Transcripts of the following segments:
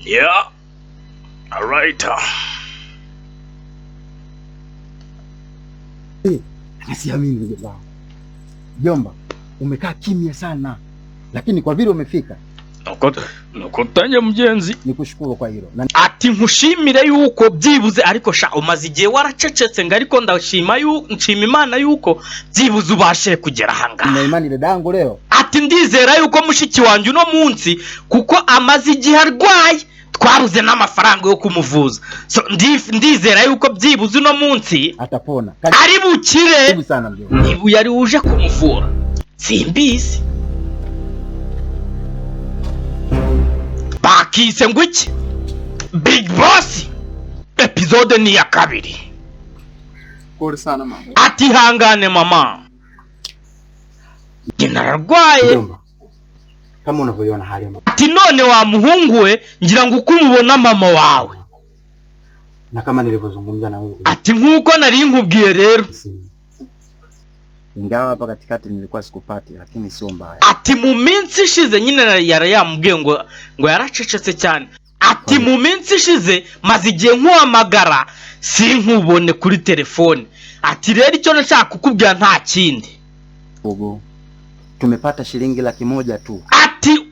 Yeah. Alright. Siamini mjomba. Jomba, umekaa kimya sana. Lakini kwa vile umefika. Nakotanya mjenzi. Nikushukuru kwa hilo. Ati nkushimire yuko byibuze ariko sha umaze igihe waracecetse ngo ariko ndashima Imana yuko byibuze ubashe kugera hanga. Nina imani dadangu leo. Ati ndizera yuko mushiki wanjye uno munsi kuko amaze igihe arwaye twabuze n'amafaranga yo kumuvuza. So ndizera yuko byibuze uno munsi atapona. Ari bukire. Karibu sana mjomba. Nibu yari uje kumuvura. Simbizi. Bakise ngo iki? Big Boss episode ni ya 2. Pole sana mama. Ati hangane mama. Nararwaye. Kama unavyoiona hali ya mama. Ati none wa muhungu we ngira ngo uko umubona mama wawe. Na kama nilivyozungumza na wewe. Ati nkuko nari nkubwiye rero. Ingawa hapa katikati nilikuwa sikupati lakini sio mbaya. Ati mu minsi ishize nyine yarayambwiye ngo yaracecetse cyane. Ati mu minsi ishize maze igihe nkuhamagara sinkubone kuri telefone. Ati rero icyo nashaka kukubwira nta kindi. Ugo. Tumepata shilingi 100,000 tu. Ati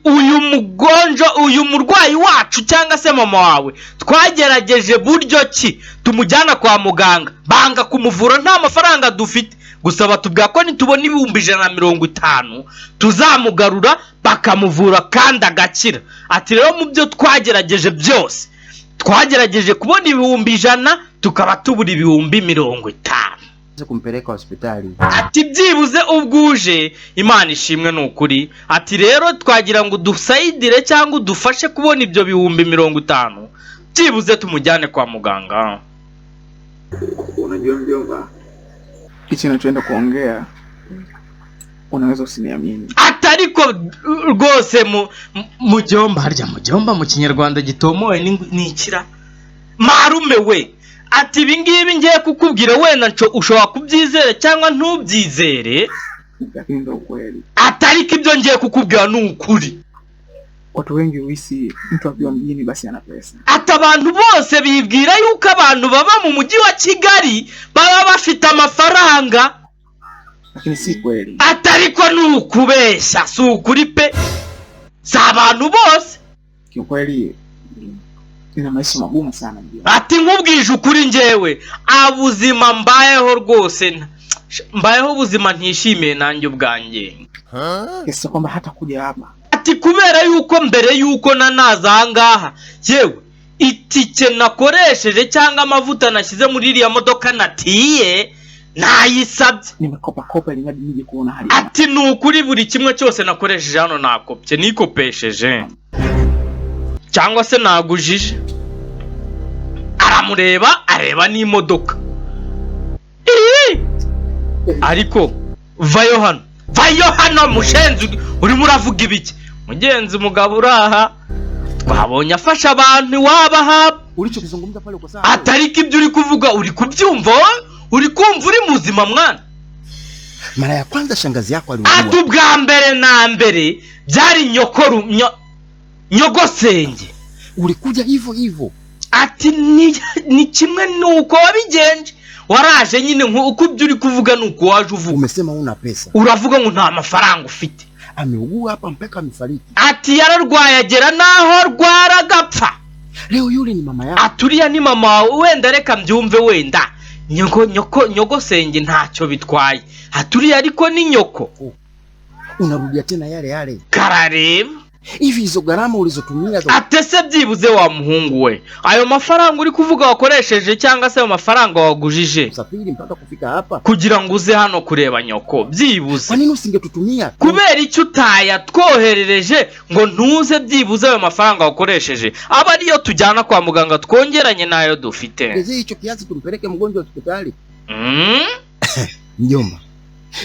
uyu murwayi wacu cyangwa se mama wawe twagerageje buryo ki tumujyana kwa muganga banga kumuvura nta mafaranga dufite. Gusa batubwira ko nitubona 150 tuzamugarura bakamuvura kandi agakira. Ati rero mu byo twagerageje byose twagerageje kubona 100 tukaba tubura 50. Kumpeleka hospitali. Ati byibuze ubwuje Imana ishimwe n'ukuri. Ati rero twagira ngo dusayidire cyangwa dufashe kubona ibyo 50 byibuze tumujyane kwa muganga. Unajua mjomba, hichi ninachoenda kuongea unaweza usiniamini. Atariko rwose mujomba harya mujomba mu kinyarwanda gitomoye ni ikira marume we. Ati bingibi ngiye kukubwira wenda ushobora kubyizera cyangwa ntubyizere. Lakini ndio kweli. Atariko ibyo ngiye kukubwira ni ukuri. Watu wengi wisi mtu akiwa mjini basi ana pesa. Ati abantu bose bibwira yuko abantu baba mu mujyi wa Kigali baba bafite amafaranga. Lakini si kweli. Atariko ni ukubeshya si ukuri pe. Si abantu bose. Kiukweli ina maisha magumu sana mjini. Ati nkubwije ukuri njewe abuzima mbayeho rwose mbayeho ubuzima ntishimiye nanjye ubwanjye. Kisa kwamba hata kuja hapa. Ati kubera yuko mbere yuko nanaza ahangaha yewe itike nakoresheje cyangwa amavuta nashyize muri iriya modoka natiye nayisabye. Nimekopa ili ngadi nije kuona hali. Ati nukuri buri kimwe cyose nakoresheje hano nakopye nikopesheje cyangwa se nagujije. Aramureba areba n'imodoka. Ariko vayo hano mushenzi urimo uravuga ibiki? Mugenzi mugabo uraha twabonye afasha abantu wabaha. Ulicho kuzungumza pale uko sawa. Atariko ibyo uri kuvuga uri kubyumva uri kumva uri muzima mwana. Mara ya kwanza shangazi yako aliugua. Ati ubwa mbere na mbere byari nyogosenge. Ulikuja hivyo. Ati ni kimwe nuko wabigenje. Waraje nyine uko ibyo uri kuvuga nuko waje uvuga. Umesema una pesa. Uravuga ngo nta mafaranga ufite. Ameugua hapa mpaka amefariki. Ati yararwaye agera naho rwara gapfa. Leo yule ni mama yako. Aturiya ni mama wenda reka mbyumve wenda. Nyogosenge ntacyo bitwaye. Aturiya ariko ni nyoko. Unarudia tena yale. Kararem. Hivi hizo gharama ulizotumia atese byibuze wa muhungu we ayo mafaranga uri kuvuga wakoresheje cyangwa se ayo mafaranga wagujije usafiri mpaka kufika hapa kugira ngo uze hano kureba nyoko byibuze. Kwa nini usingetutumia? Kubera icyo utaya twoherereje ngo ntuze byibuze ayo mafaranga wakoresheje aba ariyo tujyana kwa muganga twongeranye nayo dufite. Eze hicho kiasi tumpeleke mgonjwa hospitali. Mjomba,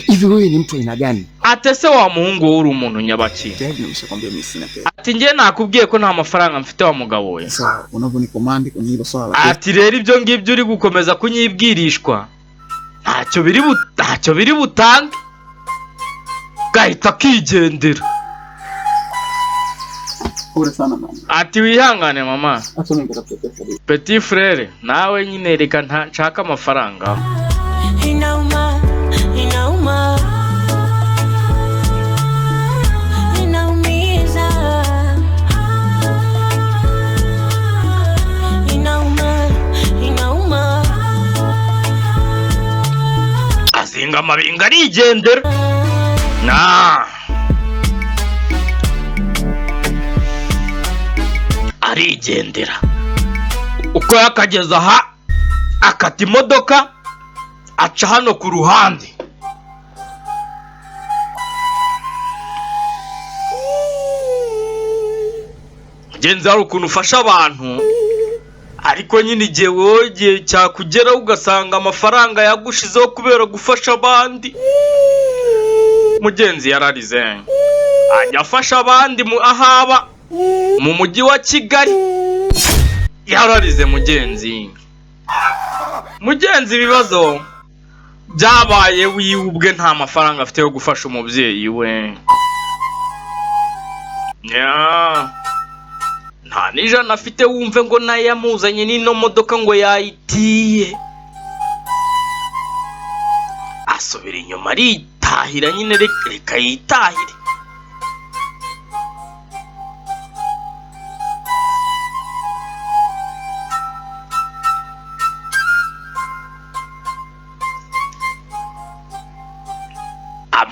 hivi wewe ni mtu aina gani? Atese wa muhungu uri umuntu nyabaki. Tayari nimeshakwambia mimi sina pesa. Ati ngiye nakubwiye ko nta mafaranga mfite wa mugabo we. Sawa, unavonikomandi kwenye hilo swala. Ati rero ibyo ngibyo uri gukomeza kunyibwirishwa ntacyo biri butange. Gahita kigendera. Pole sana mama. Ati wihangane mama. Acha ningatafuta pesa. Petit frere, nawe nyine reka nshaka amafaranga. Inauma. Inaumiza. Inauma. Azinga amabinga arigendera. Arigendera. Uko yakageza aha akata imodoka aca hano ku ruhande. Mugenzi hari ukuntu ufasha abantu ariko nyine igihe wowe igihe cyakugeraho ugasanga amafaranga yagushizeho kubera gufasha abandi. Mugenzi yararize ajya afasha abandi ahaba mu mujyi wa Kigali. Yararize mugenzi ibibazo byabaye wiwe ubwe nta mafaranga afite yo gufasha umubyeyi we. Nta n'ijana afite wumve ngo nayo yamuzanye n'ino modoka ngo yayitiye. Asubira inyuma aritahira nyine reka yitahire.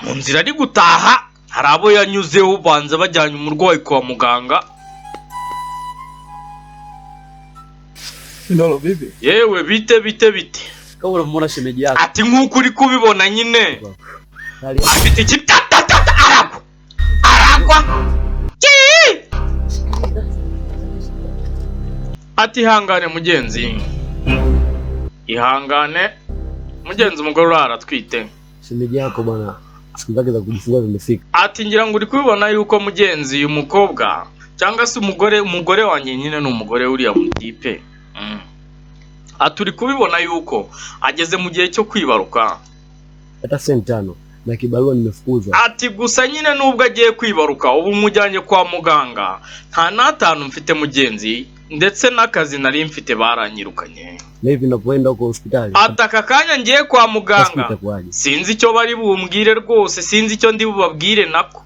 Mu nzira ari gutaha hari abo yanyuzeho banza bajyanye umurwayi kwa muganga. Ndolo bibi. Yewe bite. Kabura mura shemeji yako. Ati nkuko uri kubibona nyine. Afite ikitatata aragwa. Ati hangane mugenzi. Ihangane. Mugenzi umugore urara twite. Shemeji yako bwana. Siku zake za kujifungua zimefika. Ati ngira ngo uri kubibona yuko mugenzi uyu mukobwa cyangwa se umugore wanjye nyine ni umugore uriya mutipe. Ati uri kubibona yuko ageze mu gihe cyo kwibaruka. Hata sentano na kibarua nimefukuzwa. Ati gusa nyine nubwo agiye kwibaruka ubu mujyanye kwa muganga nta natanu mfite mugenzi ndetse n'akazi nari mfite baranyirukanye. Levi napoenda huko hospitali. Ataka kanya ngiye kwa muganga. Sinzi icyo bari bumbwire rwose, sinzi icyo ndi bubabwire nako.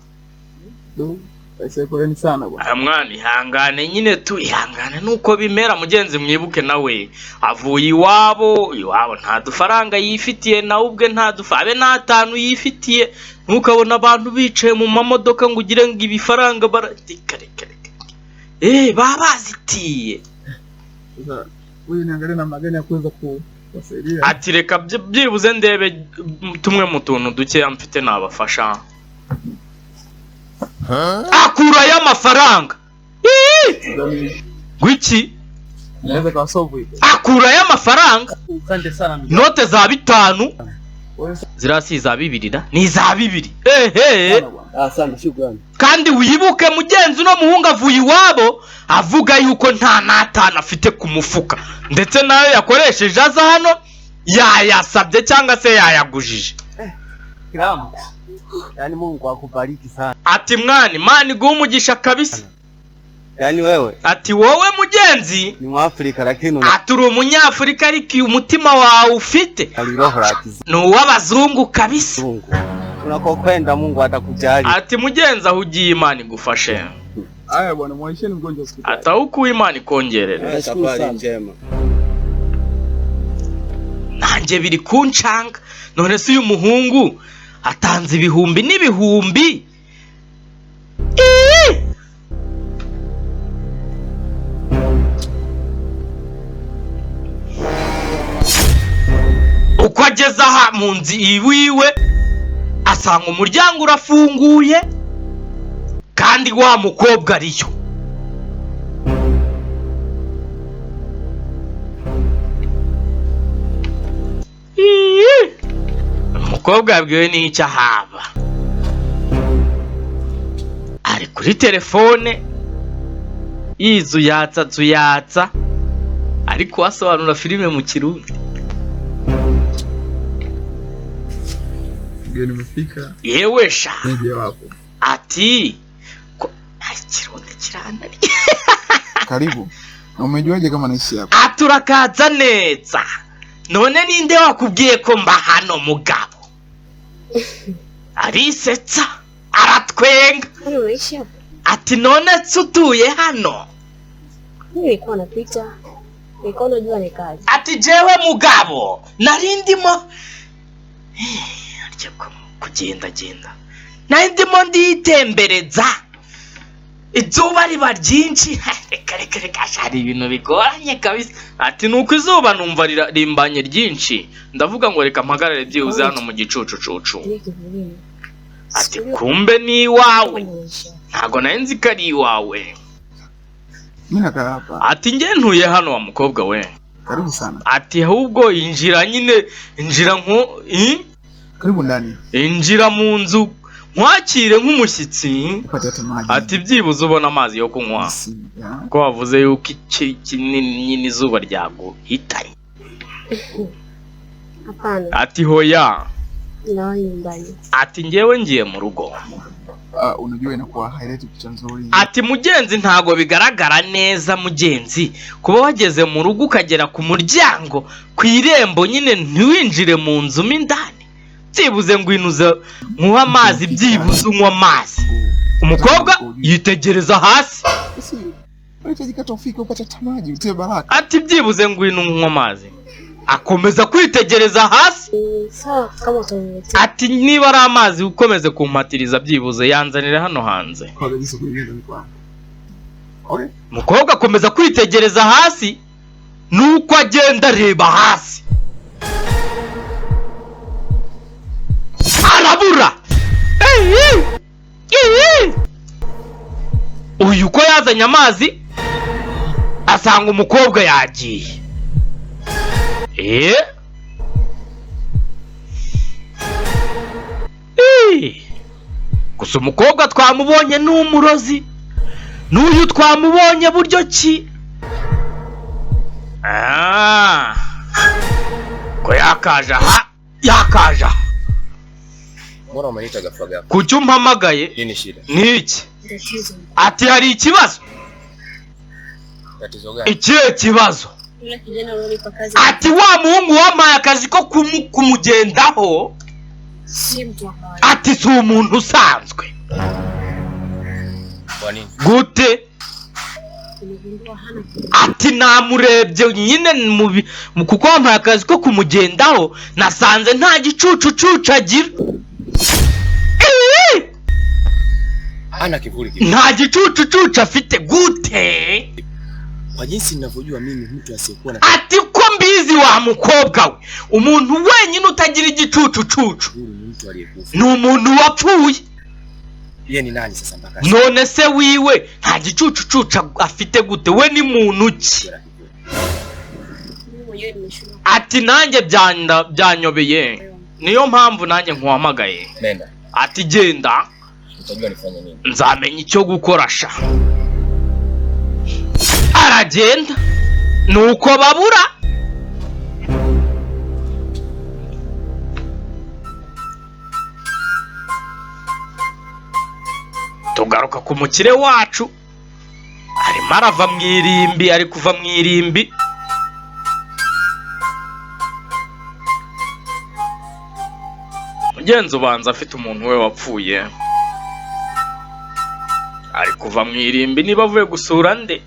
Ese koreni sana bwana. Mwana ihangane nyine tu ihangane nuko bimera mugenzi mwibuke nawe avuye iwabo nta dufaranga yifitiye na ubwe nta dufabe natanu yifitiye. Ntukabona abantu bicaye mu mamodoka ngo ugire ngo ibifaranga baratikareka. Babazitiye. Uyu niangalie na magani ya kuweza kuwasaidia. Ati reka byibuze ndebe tumwe mu tuntu duke mfite nabafasha. Akura y'amafaranga. Gwiki? Naweza kawasovu hivi. Akura y'amafaranga. Asante sana. Note za 5 zirasi za 2 da. Ni za 2. Asante shukrani. Kandi wibuke mugenzi no muhunga avuye iwabo avuga yuko nta natana afite ku mufuka ndetse nayo yakoresheje aza hano yayasabye cyangwa se yayagujije. Kiramu. Yani Mungu akubariki sana. Ati mwana guhumugisha kabisa. Yani wewe. Ati wowe mugenzi ni Mwafrika lakini aturi umunyafrika ariko umutima wawe ufite aliroho rakiza. Ni uw'abazungu kabisa. Unakokwenda Mungu atakujali. Ati mugenzi ahugiye Imana igufashe. Aya bwana mwaisheni mgonjwa hospitali. Ata huku Imana ikongerere. Safari njema. Nanjye biri kuncanga none se uyu muhungu atanze ibihumbi n'ibihumbi. Uko ageze aha mu nzi iwiwe asanga umuryango urafunguye kandi wa mukobwa ariyo. Umukobwa yabwiwe n'icyo ahaba ari kuri telefone yizuyatsa ariko asobanura filime mu Kirundi. Nimefika. Yewe sha. Nije wapo. Ati Kirundi shana. Karibu. Na umejuaje kama naishi hapa? Aturakaza neza. None ninde wakubwiye ko mba hano mugabo? Arisetsa, aratwenga. Unaishi hapa? Ati none tsutuye hano. Nilikuwa napita. Nikaona jua ni kazi. Ati jewe mugabo, narindimo ariko kugenda. Narindimo nditembereza. Izuba riba ryinshi. Reka ashari ibintu bigoranye kabisa. Ati nuko izuba numva rimbanye ryinshi. Ndavuga ngo reka mpagarare byibuze hano mu gicucucucu. Ati kumbe ni iwawe. Ntago nayenzi ko ari iwawe. Mimi nakaa hapa. Ati nge ntuye hano wa mukobwa we. Karibu sana. Ati ahubwo injira nyine Karibu ndani. Injira mu nzu nkwakire nk'umushyitsi. Upate hata maji. Ati byibuze ubona amazi yo kunywa. Ko wavuze yuko kinini izuba ryaguhitanye. Hapana. Ati hoya. Nawe nyumbani. Ati ngewe ngiye mu rugo. Unajua inakuwa highlight picha nzuri. Ati mugenzi ntago bigaragara neza mugenzi kuba wageze mu rugo ukagera ku muryango ku irembo nyine ntiwinjire mu nzu mindani. Byibuze ngo inuza nkuha amazi byibuze unywa amazi. Umukobwa yitegereza hasi. Unahitaji ufike upate maji utie baraka. Ati byibuze ngo inunywa amazi. Akomeza kwitegereza hasi. Sawa kama utaniletea. Ati niba ari amazi ukomeze kumpatiriza byibuze yanzanire hano hanze. Okay. Mukobwa akomeza kwitegereza hasi nuko agenda reba hasi. Arabura. Uyu ko yazanye amazi asanga umukobwa yagiye. Gusa umukobwa twamubonye n'umurozi. N'uyu twamubonye buryo ki? Ko yakaja. Mbona umeita ghafla ghafla? Kuki umpamagaye? Nini shida? Niki? Ati hari ikibazo? Tatizo gani? Ikihe kibazo? Yule kijana aliyonipa kazi. Ati wa muhungu wamaye akazi ko kumugendaho. Si mtu wa kawaida. Ati si umuntu usanzwe. Kwa nini? Gute? Nimegundua hana. Ati namurebye nyine kuko wamaye akazi ko kumugendaho nasanze nta gicucu agira. Ana kivuli kipi? Nta gicucu afite gute? Kwa jinsi ninavyojua mimi mtu asiyekuwa na Ati ko mbizi wa mukobwa we. Umuntu wenyine utagira igicucu. mtu aliyekufa. Ni umuntu wapfuye. Yeye ni nani sasa mpaka? None se wiwe nta gicucu afite gute? We ni muntu ki? Mwenyewe nimeshuhudia. Ati nanjye byanyobeye. Niyo mpamvu nanjye nkuhamagaye. Nenda. Ati genda. Utajua nifanye nini. Nzamenya icyo gukora sha. Aragenda. Nuko babura. Tugaruka ku mukire wacu. Arimo arava mu irimbi, ari kuva mu irimbi. Mugenzi ubanza afite umuntu we wapfuye. Ari kuva mu irimbi niba avuye gusura nde.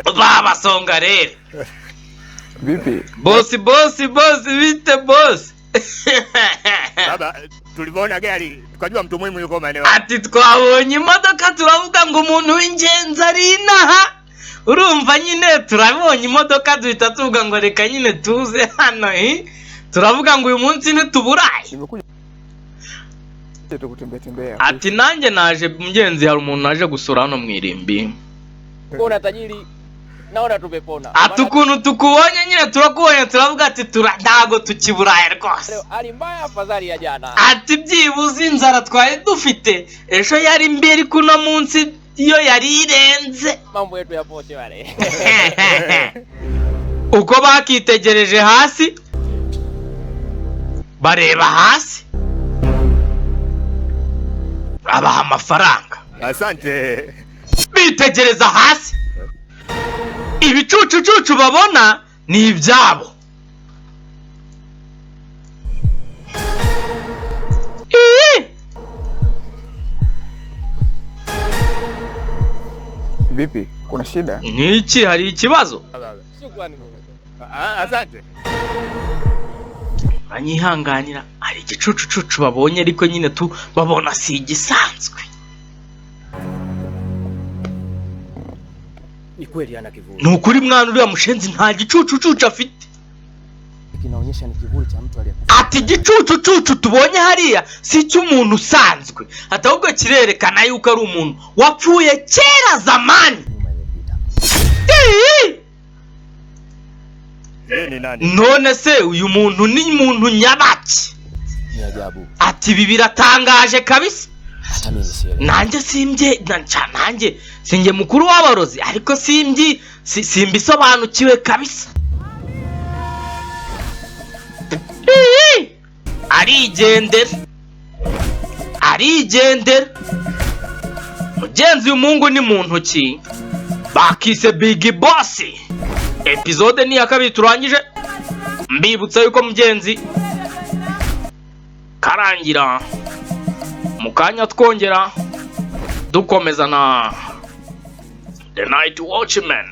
Baba songa rero. Vipi? Bosi bite bosi. Baba, tulipoona gari tukajua mtu muhimu yuko maeneo. Ati twabonye imodoka turavuga ngo umuntu w'ingenzi ari inaha. Urumva nyine turabonye imodoka duhita tuvuga ngo reka nyine tuze hano. Turavuga ngo uyu munsi ntituburaye. Nimekuja kutembea. Ati nanjye naje mugenzi hari umuntu naje gusura hano mu irimbi. Mbona tajiri? Naona tumepona. Ati ukuntu tukubonye nyine turakubonye turavuga ati ntago tukiburaye rwose. Hali mbaya afadhali ya jana. Ati byibuze inzara twari dufite ejo yari mbere kuno munsi yo yari irenze. Mambo yetu ya pote wale. Uko bakitegereje hasi bareba hasi abaha amafaranga. Asante. Bitegereza hasi ibicucucucu babona ni ibyabo. Vipi? Kuna shida? Niki, hari ikibazo? Shukrani. Asante. Banyihanganira, hari igicucucucu babonye ariko nyine tu babona si igisanzwe. Ni kweli ana kivuli. Nukuri mwana uriya mushenzi nta gicucucucu afite. Kinaonyesha ni kivuli cha mtu aliyekufa. Ati gicucucucu tubonye hariya si cy'umuntu usanzwe, atahubwo kirerekana yuko ari umuntu wapfuye kera zamani. Ni nani? None se uyu muntu ni muntu nyabaki? Ni ajabu. Ati ibi biratangaje kabisa. Hata mimi sielewi. Nanjye simbye nanjye singe mukuru w'abarozi ariko simbisobanukiwe kabisa. Arigendera mugenzi w'umungu ni muntu ki bakise Big Boss. Episode ni ya kabiri turangije, mbibutsa yuko mugenzi karangira mukanya twongera dukomeza na The Night Watchman.